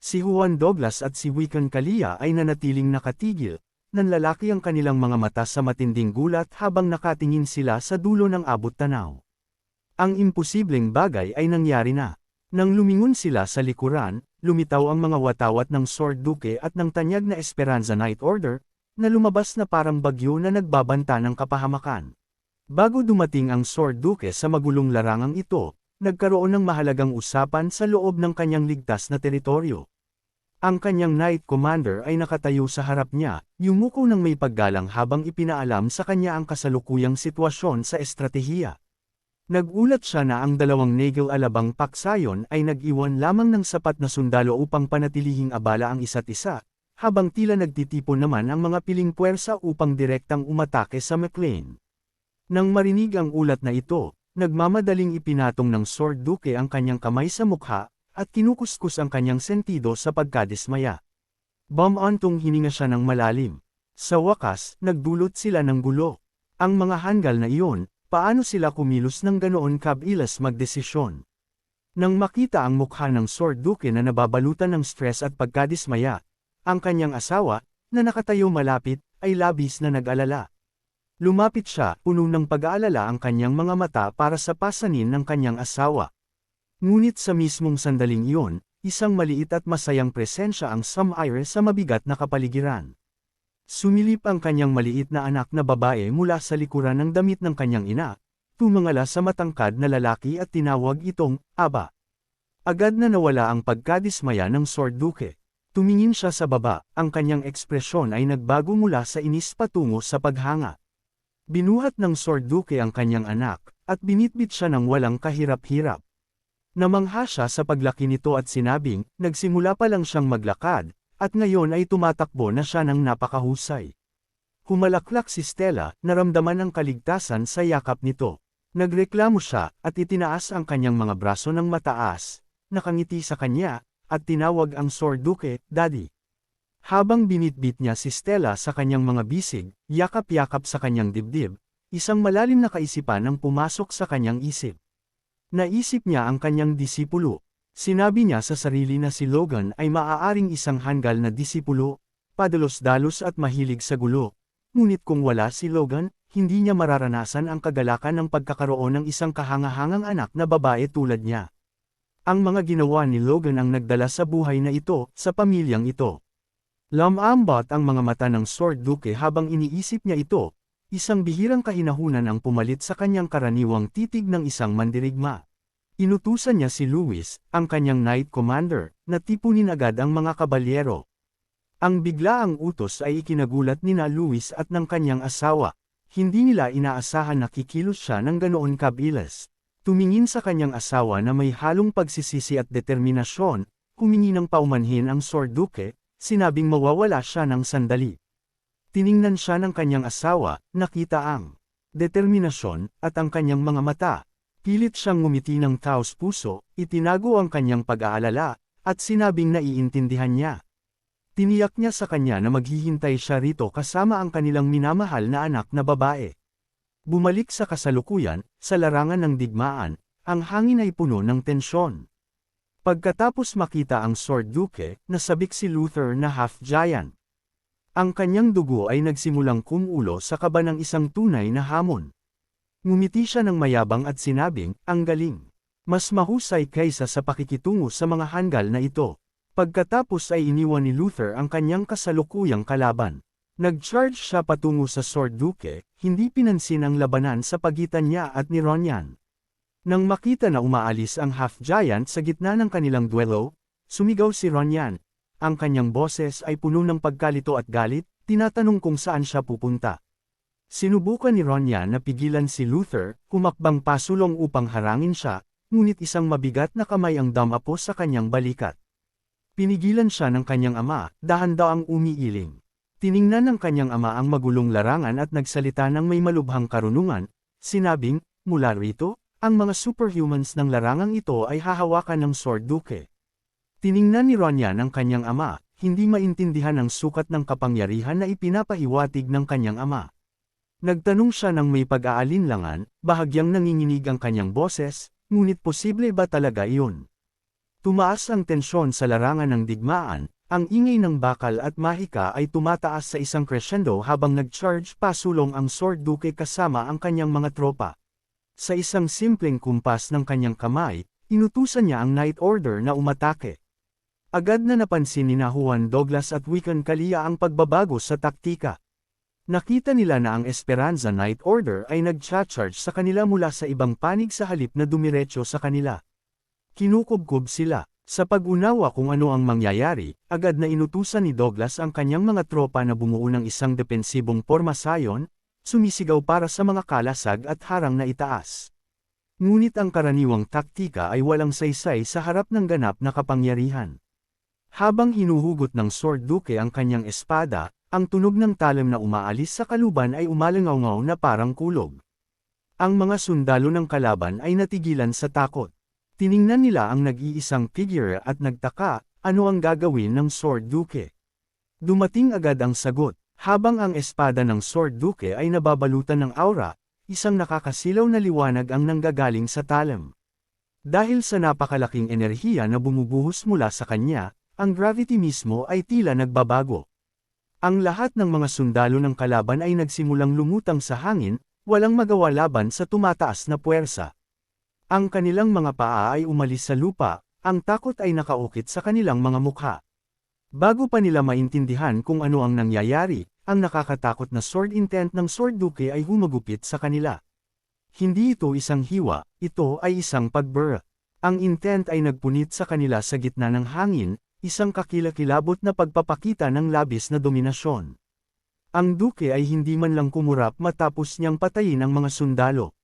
Si Juan Douglas at si Wiccan Kalia ay nanatiling nakatigil, nanlalaki ang kanilang mga mata sa matinding gulat habang nakatingin sila sa dulo ng abot-tanaw. Ang imposibleng bagay ay nangyari na. Nang lumingon sila sa likuran, lumitaw ang mga watawat ng Sword Duke at ng tanyag na Esperanza Night Order, na lumabas na parang bagyo na nagbabanta ng kapahamakan. Bago dumating ang Sword Duke sa magulong larangang ito, nagkaroon ng mahalagang usapan sa loob ng kanyang ligtas na teritoryo. Ang kanyang Knight Commander ay nakatayo sa harap niya, yumuko ng may paggalang habang ipinaalam sa kanya ang kasalukuyang sitwasyon sa estratehiya. Nagulat siya na ang dalawang Nagel Alabang Paksayon ay nag-iwan lamang ng sapat na sundalo upang panatilihing abala ang isa't isa, habang tila nagtitipon naman ang mga piling puwersa upang direktang umatake sa McLean. Nang marinig ang ulat na ito, nagmamadaling ipinatong ng Sword Duke ang kanyang kamay sa mukha, at kinukuskus ang kanyang sentido sa pagkadismaya. Bumantong hininga siya ng malalim. Sa wakas, nagdulot sila ng gulo. Ang mga hanggal na iyon, paano sila kumilos ng ganoon kabilis magdesisyon? Nang makita ang mukha ng Sword Duke na nababalutan ng stress at pagkadismaya, ang kanyang asawa, na nakatayo malapit, ay labis na nag-alala. Lumapit siya, puno ng pag-aalala ang kanyang mga mata para sa pasanin ng kanyang asawa. Ngunit sa mismong sandaling iyon, isang maliit at masayang presensya ang sumire sa mabigat na kapaligiran. Sumilip ang kanyang maliit na anak na babae mula sa likuran ng damit ng kanyang ina, tumangala sa matangkad na lalaki at tinawag itong, Aba. Agad na nawala ang pagkadismaya ng Sword Duke. Tumingin siya sa baba, ang kanyang ekspresyon ay nagbago mula sa inis patungo sa paghanga. Binuhat ng Sword Duke ang kanyang anak, at binitbit siya ng walang kahirap-hirap. Namangha siya sa paglaki nito at sinabing, nagsimula pa lang siyang maglakad, at ngayon ay tumatakbo na siya ng napakahusay. Humalaklak si Stella, naramdaman ang kaligtasan sa yakap nito. Nagreklamo siya, at itinaas ang kanyang mga braso ng mataas, nakangiti sa kanya, at tinawag ang Sword Duke, Daddy. Habang binitbit niya si Stella sa kanyang mga bisig, yakap-yakap sa kanyang dibdib, isang malalim na kaisipan ang pumasok sa kanyang isip. Naisip niya ang kanyang disipulo. Sinabi niya sa sarili na si Logan ay maaaring isang hanggal na disipulo, padalos-dalos at mahilig sa gulo. Ngunit kung wala si Logan, hindi niya mararanasan ang kagalakan ng pagkakaroon ng isang kahangahangang anak na babae tulad niya. Ang mga ginawa ni Logan ang nagdala sa buhay na ito, sa pamilyang ito. Lumambot ang mga mata ng Sword Duke habang iniisip niya ito, isang bihirang kahinahunan ang pumalit sa kanyang karaniwang titig ng isang mandirigma. Inutusan niya si Luis, ang kanyang Knight Commander, na tipunin agad ang mga kabalyero. Ang biglaang utos ay ikinagulat nina Luis at ng kanyang asawa. Hindi nila inaasahan na kikilos siya ng ganoon kabilis. Tumingin sa kanyang asawa na may halong pagsisisi at determinasyon, humingi ng paumanhin ang Sword Duke, sinabing mawawala siya ng sandali. Tiningnan siya ng kanyang asawa, nakita ang determinasyon, at ang kanyang mga mata. Pilit siyang ngumiti ng taos puso, itinago ang kanyang pag-aalala, at sinabing naiintindihan niya. Tiniyak niya sa kanya na maghihintay siya rito kasama ang kanilang minamahal na anak na babae. Bumalik sa kasalukuyan, sa larangan ng digmaan, ang hangin ay puno ng tensyon. Pagkatapos makita ang Sword Duke, nasabik si Luther na half-giant. Ang kanyang dugo ay nagsimulang kumulo sa kaba ng isang tunay na hamon. Ngumiti siya ng mayabang at sinabing, ang galing. Mas mahusay kaysa sa pakikitungo sa mga hanggal na ito. Pagkatapos ay iniwan ni Luther ang kanyang kasalukuyang kalaban. Nag-charge siya patungo sa Sword Duke, hindi pinansin ang labanan sa pagitan niya at ni Ronyan. Nang makita na umaalis ang half-giant sa gitna ng kanilang duelo, sumigaw si Ronyan. Ang kanyang boses ay puno ng pagkalito at galit, tinatanong kung saan siya pupunta. Sinubukan ni Ronyan na pigilan si Luther, kumakbang pasulong upang harangin siya, ngunit isang mabigat na kamay ang dumapo sa kanyang balikat. Pinigilan siya ng kanyang ama, dahan-dahang umiiling. Tiningnan ng kanyang ama ang magulong larangan at nagsalita ng may malubhang karunungan, sinabing, mula rito, ang mga superhumans ng larangang ito ay hahawakan ng Sword Duke. Tiningnan ni Ronyan ang kanyang ama, hindi maintindihan ang sukat ng kapangyarihan na ipinapahiwatig ng kanyang ama. Nagtanong siya ng may pag-aalinlangan, bahagyang nanginginig ang kanyang boses, ngunit posible ba talaga iyon? Tumaas ang tensyon sa larangan ng digmaan, ang ingay ng bakal at mahika ay tumataas sa isang crescendo habang nag-charge pasulong ang Sword Duke kasama ang kanyang mga tropa. Sa isang simpleng kumpas ng kanyang kamay, inutusan niya ang Night Order na umatake. Agad na napansin ni Juan Douglas at Wiccan Kalia ang pagbabago sa taktika. Nakita nila na ang Esperanza Night Order ay nag-charge sa kanila mula sa ibang panig sa halip na dumiretso sa kanila. Kinukubkob sila. Sa pag-unawa kung ano ang mangyayari, agad na inutusan ni Douglas ang kanyang mga tropa na bumuo ng isang depensibong pormasyon, sumisigaw para sa mga kalasag at harang na itaas. Ngunit ang karaniwang taktika ay walang saysay sa harap ng ganap na kapangyarihan. Habang hinuhugot ng Sword Duke ang kanyang espada, ang tunog ng talim na umaalis sa kaluban ay umalangaw na parang kulog. Ang mga sundalo ng kalaban ay natigilan sa takot. Tiningnan nila ang nag-iisang figure at nagtaka, ano ang gagawin ng Sword Duke. Dumating agad ang sagot, habang ang espada ng Sword Duke ay nababalutan ng aura, isang nakakasilaw na liwanag ang nanggagaling sa talim. Dahil sa napakalaking enerhiya na bumubuhos mula sa kanya, ang gravity mismo ay tila nagbabago. Ang lahat ng mga sundalo ng kalaban ay nagsimulang lumutang sa hangin, walang magawa laban sa tumataas na puwersa. Ang kanilang mga paa ay umalis sa lupa, ang takot ay nakaukit sa kanilang mga mukha. Bago pa nila maintindihan kung ano ang nangyayari, ang nakakatakot na sword intent ng Sword Duke ay humagupit sa kanila. Hindi ito isang hiwa, ito ay isang pagbura. Ang intent ay nagpunit sa kanila sa gitna ng hangin, isang kakilakilabot na pagpapakita ng labis na dominasyon. Ang Duke ay hindi man lang kumurap matapos niyang patayin ang mga sundalo.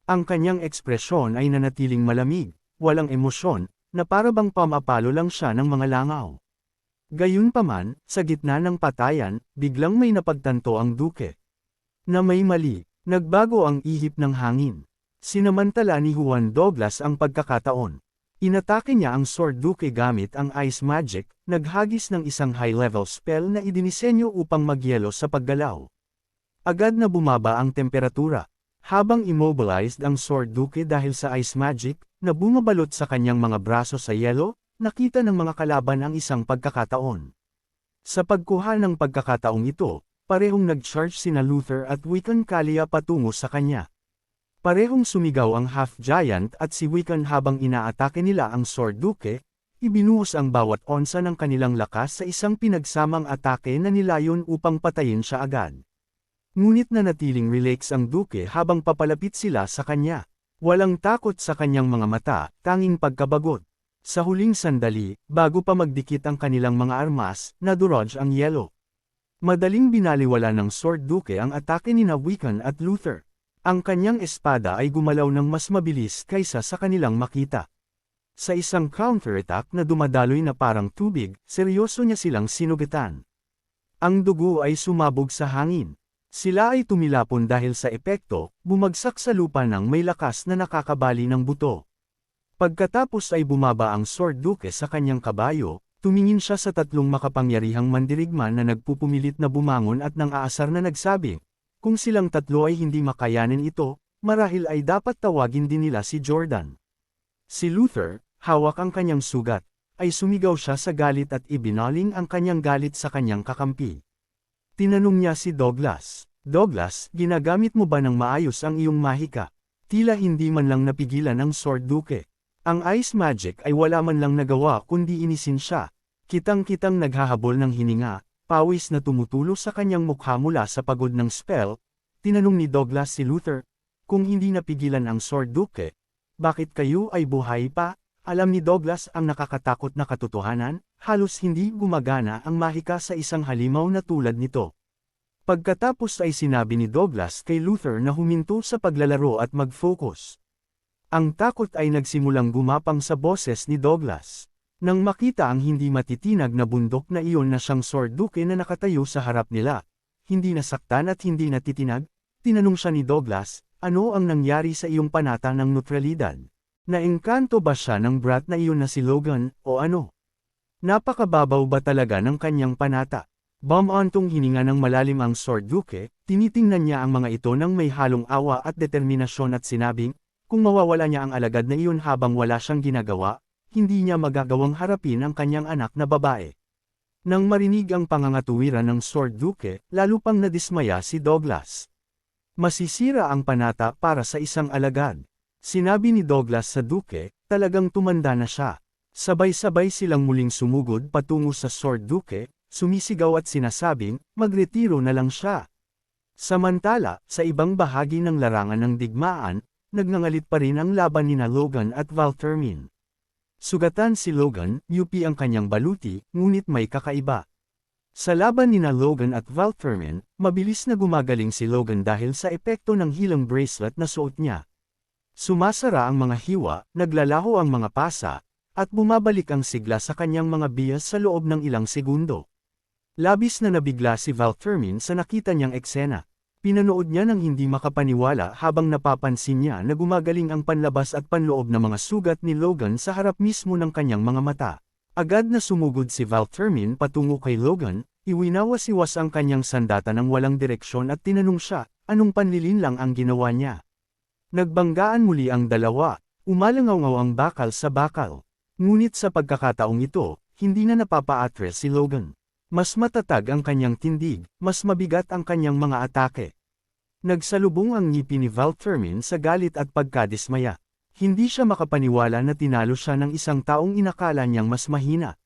Ang kanyang ekspresyon ay nanatiling malamig, walang emosyon, na parabang pamapalo lang siya ng mga langaw. Gayunpaman, sa gitna ng patayan, biglang may napagtanto ang Duke. Na may mali, nagbago ang ihip ng hangin. Sinamantala ni Juan Douglas ang pagkakataon. Inatake niya ang Sword Duke gamit ang Ice Magic, naghagis ng isang high-level spell na idinisenyo upang magyelo sa paggalaw. Agad na bumaba ang temperatura. Habang immobilized ang Sword Duke dahil sa Ice Magic, na bumabalot sa kanyang mga braso sa yelo, nakita ng mga kalaban ang isang pagkakataon. Sa pagkuha ng pagkakataong ito, parehong nag-charge sina Luther at Wiccan Kalia patungo sa kanya. Parehong sumigaw ang Half-Giant at si Wiccan habang inaatake nila ang Sword Duke, ibinuhos ang bawat onsa ng kanilang lakas sa isang pinagsamang atake na nilayon upang patayin siya agad. Ngunit nanatiling relax ang Duke habang papalapit sila sa kanya. Walang takot sa kanyang mga mata, tanging pagkabagot. Sa huling sandali, bago pa magdikit ang kanilang mga armas, nadurog ang yelo. Madaling binaliwala ng Sword Duke ang atake ni Wiccan at Luther. Ang kanyang espada ay gumalaw ng mas mabilis kaysa sa kanilang makita. Sa isang counterattack na dumadaloy na parang tubig, seryoso niya silang sinugatan. Ang dugo ay sumabog sa hangin. Sila ay tumilapon dahil sa epekto, bumagsak sa lupa ng may lakas na nakakabali ng buto. Pagkatapos ay bumaba ang Sword Duke sa kanyang kabayo, tumingin siya sa tatlong makapangyarihang mandirigman na nagpupumilit na bumangon at nang aasar na nagsabi, kung silang tatlo ay hindi makayanin ito, marahil ay dapat tawagin din nila si Jordan. Si Luther, hawak ang kanyang sugat, ay sumigaw siya sa galit at ibinaling ang kanyang galit sa kanyang kakampi. Tinanong niya si Douglas, Douglas, ginagamit mo ba ng maayos ang iyong mahika? Tila hindi man lang napigilan ang Sword Duke. Ang Ice Magic ay wala man lang nagawa kundi inisin siya. Kitang-kitang naghahabol ng hininga, pawis na tumutulo sa kanyang mukha mula sa pagod ng spell. Tinanong ni Douglas si Luther, kung hindi napigilan ang Sword Duke, bakit kayo ay buhay pa? Alam ni Douglas ang nakakatakot na katotohanan, halos hindi gumagana ang mahika sa isang halimaw na tulad nito. Pagkatapos ay sinabi ni Douglas kay Luther na huminto sa paglalaro at mag-focus. Ang takot ay nagsimulang gumapang sa boses ni Douglas. Nang makita ang hindi matitinag na bundok na iyon na siyang Sword Duke na nakatayo sa harap nila, hindi nasaktan at hindi natitinag, tinanong siya ni Douglas, ano ang nangyari sa iyong panata ng neutralidad? Naengkanto ba siya ng brat na iyon na si Logan, o ano? Napakababaw ba talaga ng kanyang panata? Bumantong hininga ng malalim ang Sword Duke, tinitingnan niya ang mga ito ng may halong awa at determinasyon at sinabing, kung mawawala niya ang alagad na iyon habang wala siyang ginagawa, hindi niya magagawang harapin ang kanyang anak na babae. Nang marinig ang pangangatuwiran ng Sword Duke, lalo pang nadismaya si Douglas. Masisira ang panata para sa isang alagad. Sinabi ni Douglas sa Duke, talagang tumanda na siya. Sabay-sabay silang muling sumugod patungo sa Sword Duke, sumisigaw at sinasabing, magretiro na lang siya. Samantala, sa ibang bahagi ng larangan ng digmaan, nagngangalit pa rin ang laban nina Logan at Valtermin. Sugatan si Logan, UP ang kanyang baluti, ngunit may kakaiba. Sa laban nina Logan at Valtermin, mabilis na gumagaling si Logan dahil sa epekto ng healing bracelet na suot niya. Sumasara ang mga hiwa, naglalaho ang mga pasa, at bumabalik ang sigla sa kanyang mga bias sa loob ng ilang segundo. Labis na nabigla si Valtermin sa nakita niyang eksena. Pinanood niya ng hindi makapaniwala habang napapansin niya na gumagaling ang panlabas at panloob na mga sugat ni Logan sa harap mismo ng kanyang mga mata. Agad na sumugod si Valtermin patungo kay Logan, iwinawasiwas ang kanyang sandata ng walang direksyon at tinanong siya, anong panlilin lang ang ginawa niya. Nagbanggaan muli ang dalawa, umalangaw-ngaw ang bakal sa bakal. Ngunit sa pagkakataong ito, hindi na napapa-atres si Logan. Mas matatag ang kanyang tindig, mas mabigat ang kanyang mga atake. Nagsalubong ang ngipin ni Valtermin sa galit at pagkadismaya. Hindi siya makapaniwala na tinalo siya ng isang taong inakala niyang mas mahina.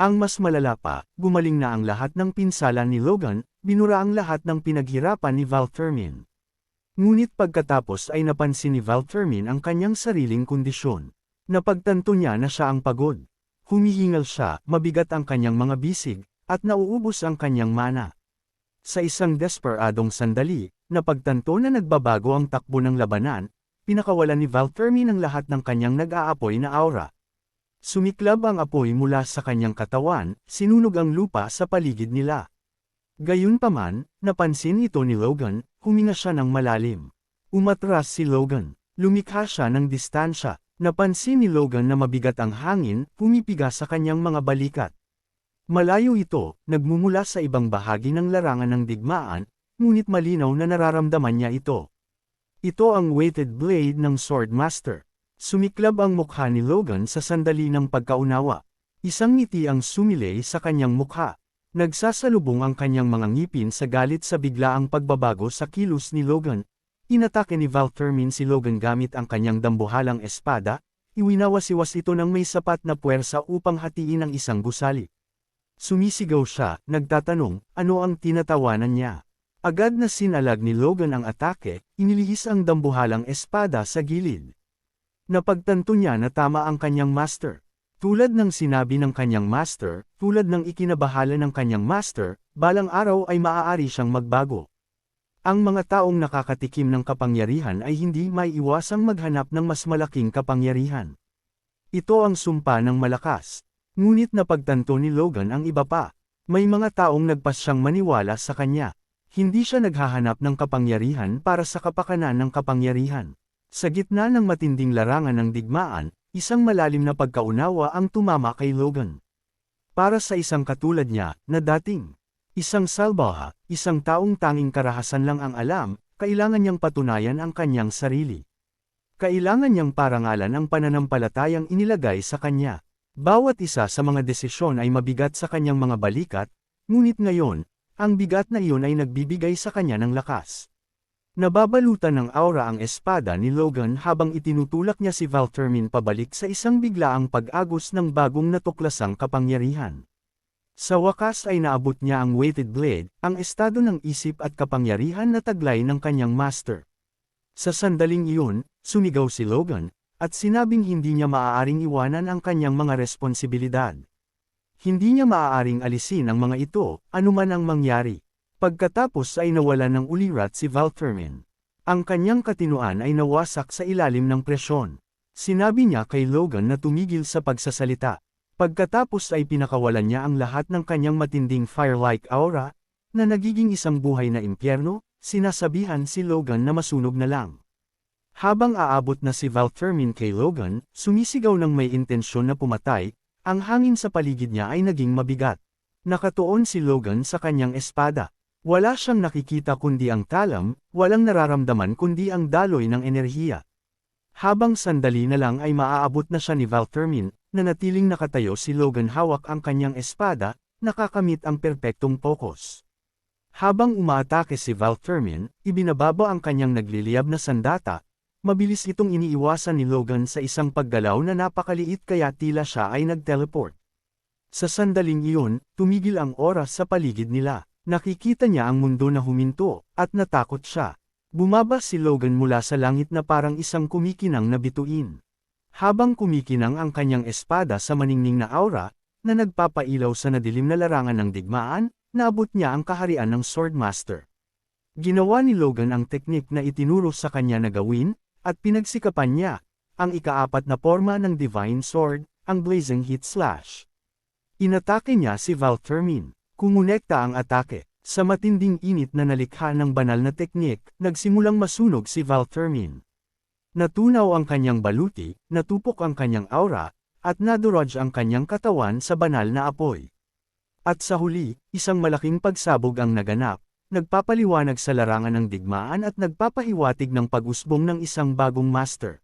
Ang mas malala pa, gumaling na ang lahat ng pinsala ni Logan, binura ang lahat ng pinaghirapan ni Valtermin. Ngunit pagkatapos ay napansin ni Valtermin ang kanyang sariling kondisyon. Napagtanto niya na siya ang pagod. Humihingal siya, mabigat ang kanyang mga bisig, at nauubos ang kanyang mana. Sa isang desperadong sandali, napagtanto na nagbabago ang takbo ng labanan, pinakawalan ni Valtermin ang lahat ng kanyang nag-aapoy na aura. Sumiklab ang apoy mula sa kanyang katawan, sinunog ang lupa sa paligid nila. Gayunpaman, napansin ito ni Logan, huminga siya ng malalim. Umatras si Logan, lumikha siya ng distansya, napansin ni Logan na mabigat ang hangin, pumipiga sa kanyang mga balikat. Malayo ito, nagmumula sa ibang bahagi ng larangan ng digmaan, ngunit malinaw na nararamdaman niya ito. Ito ang weighted blade ng Swordmaster. Sumiklab ang mukha ni Logan sa sandali ng pagkaunawa. Isang ngiti ang sumilay sa kanyang mukha. Nagsasalubong ang kanyang mga ngipin sa galit sa biglaang pagbabago sa kilos ni Logan. Inatake ni Valtermin si Logan gamit ang kanyang dambuhalang espada, iwinawasiwas ito ng may sapat na puwersa upang hatiin ang isang gusali. Sumisigaw siya, nagtatanong, ano ang tinatawanan niya. Agad na sinalag ni Logan ang atake, inilihis ang dambuhalang espada sa gilid. Napagtanto niya na tama ang kanyang master. Tulad ng sinabi ng kanyang master, tulad ng ikinabahala ng kanyang master, balang araw ay maaari siyang magbago. Ang mga taong nakakatikim ng kapangyarihan ay hindi maiiwasang maghanap ng mas malaking kapangyarihan. Ito ang sumpa ng malakas. Ngunit napagtanto ni Logan ang iba pa. May mga taong nagpas siyang maniwala sa kanya. Hindi siya naghahanap ng kapangyarihan para sa kapakanan ng kapangyarihan. Sa gitna ng matinding larangan ng digmaan, isang malalim na pagkaunawa ang tumama kay Logan. Para sa isang katulad niya, na dating isang salbaha, isang taong tanging karahasan lang ang alam, kailangan niyang patunayan ang kanyang sarili. Kailangan niyang parangalan ang pananampalatayang inilagay sa kanya. Bawat isa sa mga desisyon ay mabigat sa kanyang mga balikat, ngunit ngayon, ang bigat na iyon ay nagbibigay sa kanya ng lakas. Nababalutan ng aura ang espada ni Logan habang itinutulak niya si Valtermin pabalik sa isang biglaang pag-agos ng bagong natuklasang kapangyarihan. Sa wakas ay naabot niya ang weighted blade, ang estado ng isip at kapangyarihan na taglay ng kanyang master. Sa sandaling iyon, sumigaw si Logan, at sinabing hindi niya maaaring iwanan ang kanyang mga responsibilidad. Hindi niya maaaring alisin ang mga ito, anuman ang mangyari. Pagkatapos ay nawalan ng ulirat si Valtermin. Ang kanyang katinuan ay nawasak sa ilalim ng presyon. Sinabi niya kay Logan na tumigil sa pagsasalita. Pagkatapos ay pinakawalan niya ang lahat ng kanyang matinding fire-like aura, na nagiging isang buhay na impyerno, sinasabihan si Logan na masunog na lang. Habang aabot na si Valtermin kay Logan, sumisigaw ng may intensyon na pumatay, ang hangin sa paligid niya ay naging mabigat. Nakatuon si Logan sa kanyang espada. Wala siyang nakikita kundi ang talam, walang nararamdaman kundi ang daloy ng enerhiya. Habang sandali na lang ay maaabot na siya ni Valtermin, nanatiling nakatayo si Logan hawak ang kanyang espada, nakakamit ang perpektong focus. Habang umaatake si Valtermin, ibinababa ang kanyang nagliliyab na sandata, mabilis itong iniiwasan ni Logan sa isang paggalaw na napakaliit kaya tila siya ay nag-teleport. Sa sandaling iyon, tumigil ang oras sa paligid nila. Nakikita niya ang mundo na huminto, at natakot siya. Bumaba si Logan mula sa langit na parang isang kumikinang na bituin. Habang kumikinang ang kanyang espada sa maningning na aura, na nagpapailaw sa nadilim na larangan ng digmaan, naabot niya ang kaharian ng Swordmaster. Ginawa ni Logan ang teknik na itinuro sa kanya na gawin, at pinagsikapan niya, ang ikaapat na forma ng Divine Sword, ang Blazing Heat Slash. Inatake niya si Valtermin. Kumonekta ang atake. Sa matinding init na nalikha ng banal na teknik, nagsimulang masunog si Valtermin. Natunaw ang kanyang baluti, natupok ang kanyang aura, at nadurog ang kanyang katawan sa banal na apoy. At sa huli, isang malaking pagsabog ang naganap, nagpapaliwanag sa larangan ng digmaan at nagpapahiwatig ng pag-usbong ng isang bagong master.